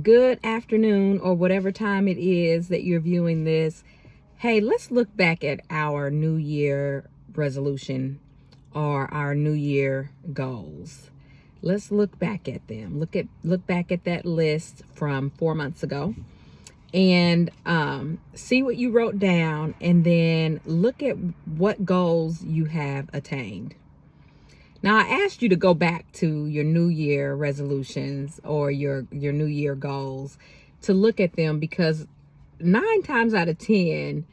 good afternoon, or whatever time it is that you're viewing this. Hey, let's look back at our New Year resolution or our New Year goals. Let's look back at them. Look back at that list from 4 months ago and see what you wrote down, and then look at what goals you have attained. Now, I asked you to go back to your New Year resolutions or your New Year goals to look at them, because 9 times out of 10,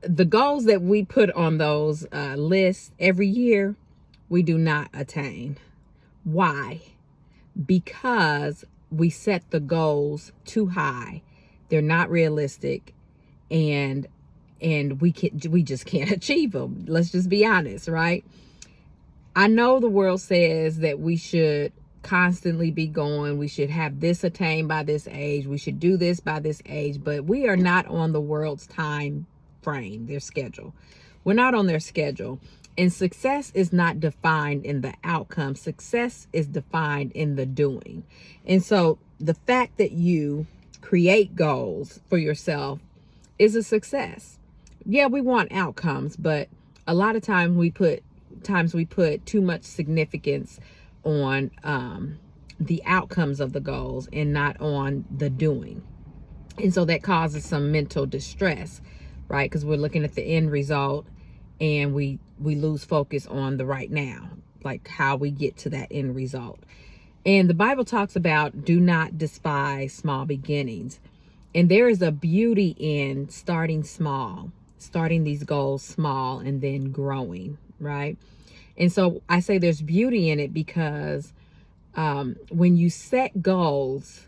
the goals that we put on those lists every year, we do not attain. Why? Because we set the goals too high. They're not realistic, and we just can't achieve them. Let's just be honest, right? I know the world says that we should constantly be going. We should have this attained by this age. We should do this by this age. But we are not on the world's time frame, their schedule. We're not on their schedule. And success is not defined in the outcome. Success is defined in the doing. And so the fact that you create goals for yourself is a success. Yeah, we want outcomes, but a lot of times we put too much significance on the outcomes of the goals and not on the doing. And so that causes some mental distress, right? Because we're looking at the end result and we lose focus on the right now, like how we get to that end result. And the Bible talks about do not despise small beginnings. And there is a beauty in starting small, starting these goals small and then growing, right? And so I say there's beauty in it because when you set goals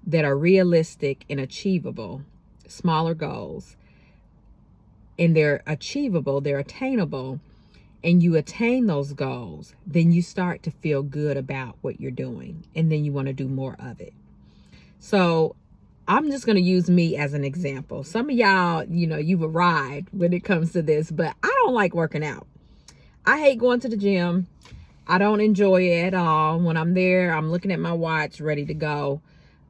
that are realistic and achievable, smaller goals, and they're achievable, they're attainable, and you attain those goals, then you start to feel good about what you're doing, and then you want to do more of it. So I'm just going to use me as an example. Some of y'all, you've arrived when it comes to this, but I don't like working out. I hate going to the gym. I don't enjoy it at all. When I'm there, I'm looking at my watch, ready to go.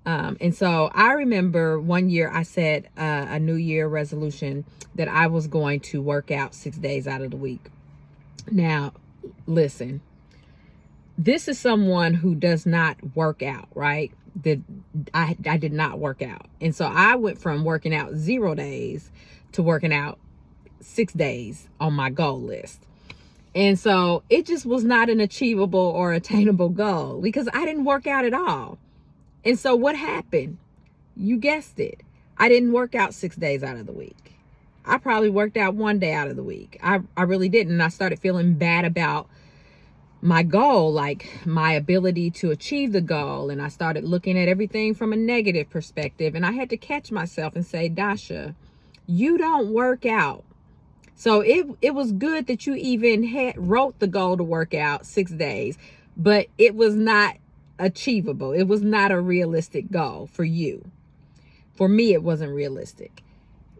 And so I remember one year I set a New Year resolution that I was going to work out 6 days out of the week. Now, listen, this is someone who does not work out, right? I did not work out. And so I went from working out 0 days to working out 6 days on my goal list. And so it just was not an achievable or attainable goal because I didn't work out at all. And so what happened? You guessed it. I didn't work out 6 days out of the week. I probably worked out 1 day out of the week. I really didn't. And I started feeling bad about my goal, like my ability to achieve the goal. And I started looking at everything from a negative perspective. And I had to catch myself and say, Dasha, you don't work out. So it was good that you even wrote the goal to work out 6 days, but it was not achievable. It was not a realistic goal for you. For me, it wasn't realistic.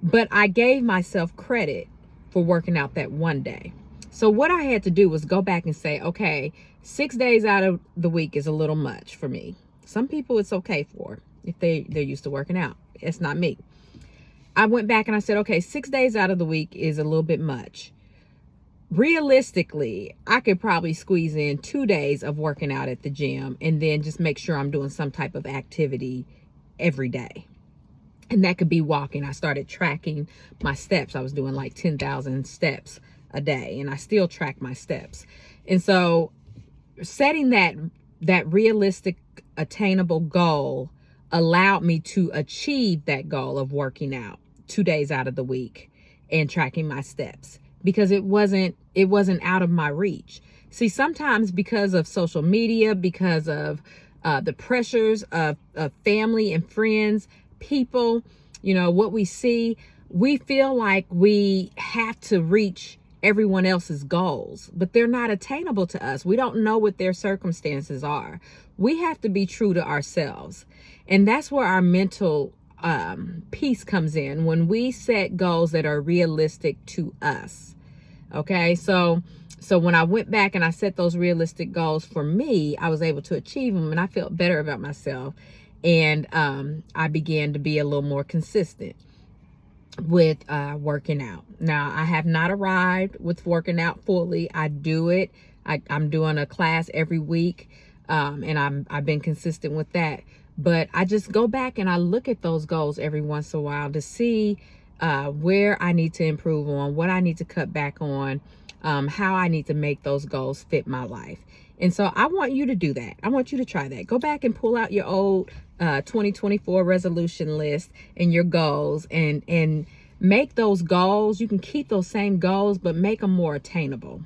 But I gave myself credit for working out that 1 day. So what I had to do was go back and say, okay, 6 days out of the week is a little much for me. Some people it's okay for if they're used to working out. It's not me. I went back and I said, okay, 6 days out of the week is a little bit much. Realistically, I could probably squeeze in 2 days of working out at the gym and then just make sure I'm doing some type of activity every day. And that could be walking. I started tracking my steps. I was doing like 10,000 steps a day, and I still track my steps. And so setting that realistic, attainable goal allowed me to achieve that goal of working out 2 days out of the week and tracking my steps because it wasn't out of my reach. See, sometimes because of social media, because of the pressures of family and friends, people, what we see, we feel like we have to reach everyone else's goals, but they're not attainable to us. We don't know what their circumstances are. We have to be true to ourselves. And that's where our mental peace comes in, when we set goals that are realistic to us. Okay, so when I went back and I set those realistic goals for me, I was able to achieve them and I felt better about myself. And I began to be a little more consistent with working out. Now, I have not arrived with working out fully. I do it. I'm doing a class every week, and I've been consistent with that. But I just go back and I look at those goals every once in a while to see where I need to improve on, what I need to cut back on, how I need to make those goals fit my life. And so I want you to do that. I want you to try that. Go back and pull out your old 2024 resolution list and your goals, and make those goals. You can keep those same goals, but make them more attainable.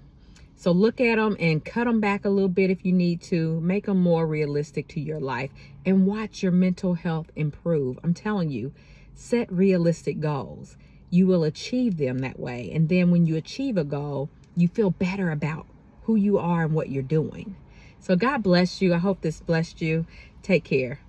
So look at them and cut them back a little bit if you need to. Make them more realistic to your life, and watch your mental health improve. I'm telling you, set realistic goals. You will achieve them that way. And then when you achieve a goal, you feel better about who you are and what you're doing. So God bless you. I hope this blessed you. Take care.